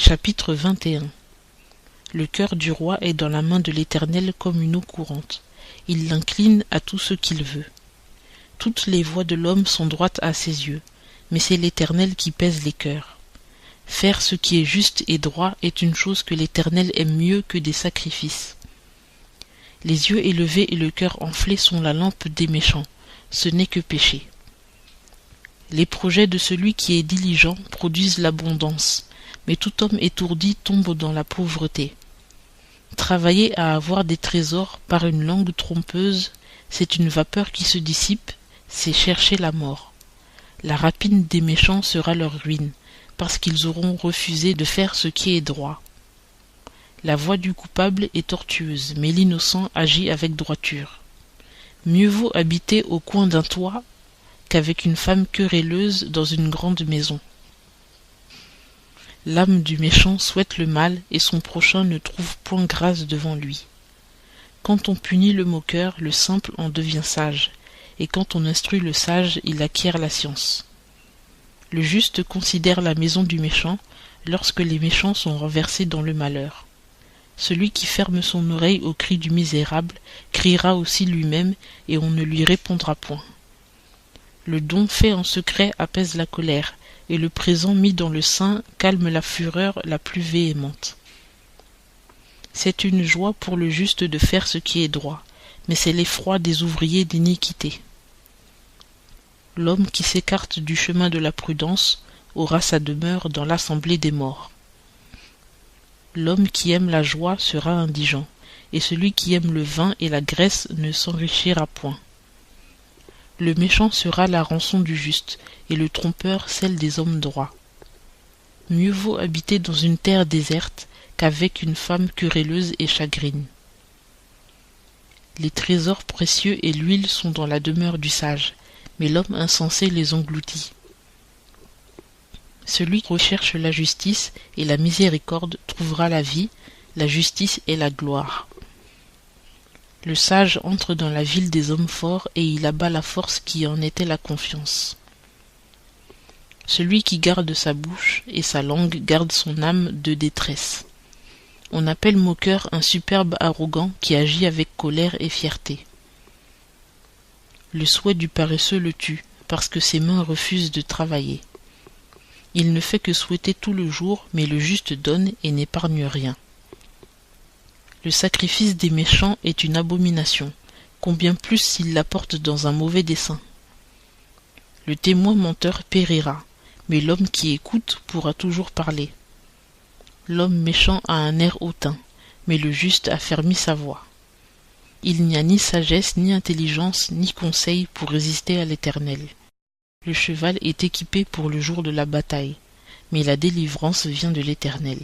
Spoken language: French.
Chapitre 21. Le cœur du roi est dans la main de l'Éternel comme une eau courante. Il l'incline à tout ce qu'il veut. Toutes les voies de l'homme sont droites à ses yeux, mais c'est l'Éternel qui pèse les cœurs. Faire ce qui est juste et droit est une chose que l'Éternel aime mieux que des sacrifices. Les yeux élevés et le cœur enflé sont la lampe des méchants, ce n'est que péché. Les projets de celui qui est diligent produisent l'abondance, mais tout homme étourdi tombe dans la pauvreté. Travailler à avoir des trésors par une langue trompeuse, c'est une vapeur qui se dissipe, c'est chercher la mort. La rapine des méchants sera leur ruine, parce qu'ils auront refusé de faire ce qui est droit. La voie du coupable est tortueuse, mais l'innocent agit avec droiture. Mieux vaut habiter au coin d'un toit qu'avec une femme querelleuse dans une grande maison. L'âme du méchant souhaite le mal et son prochain ne trouve point grâce devant lui. Quand on punit le moqueur, le simple en devient sage, et quand on instruit le sage, il acquiert la science. Le juste considère la maison du méchant lorsque les méchants sont renversés dans le malheur. Celui qui ferme son oreille au cri du misérable criera aussi lui-même et on ne lui répondra point. Le don fait en secret apaise la colère, et le présent mis dans le sein calme la fureur la plus véhémente. C'est une joie pour le juste de faire ce qui est droit, mais c'est l'effroi des ouvriers d'iniquité. L'homme qui s'écarte du chemin de la prudence aura sa demeure dans l'assemblée des morts. L'homme qui aime la joie sera indigent, et celui qui aime le vin et la graisse ne s'enrichira point. Le méchant sera la rançon du juste, et le trompeur celle des hommes droits. Mieux vaut habiter dans une terre déserte qu'avec une femme querelleuse et chagrine. Les trésors précieux et l'huile sont dans la demeure du sage, mais l'homme insensé les engloutit. Celui qui recherche la justice et la miséricorde trouvera la vie, la justice et la gloire. Le sage entre dans la ville des hommes forts et il abat la force qui en était la confiance. Celui qui garde sa bouche et sa langue garde son âme de détresse. On appelle moqueur un superbe arrogant qui agit avec colère et fierté. Le souhait du paresseux le tue, parce que ses mains refusent de travailler. Il ne fait que souhaiter tout le jour, mais le juste donne et n'épargne rien. Le sacrifice des méchants est une abomination, combien plus s'ils l'apportent dans un mauvais dessein. Le témoin menteur périra, mais l'homme qui écoute pourra toujours parler. L'homme méchant a un air hautain, mais le juste affermit sa voix. Il n'y a ni sagesse, ni intelligence, ni conseil pour résister à l'Éternel. Le cheval est équipé pour le jour de la bataille, mais la délivrance vient de l'Éternel.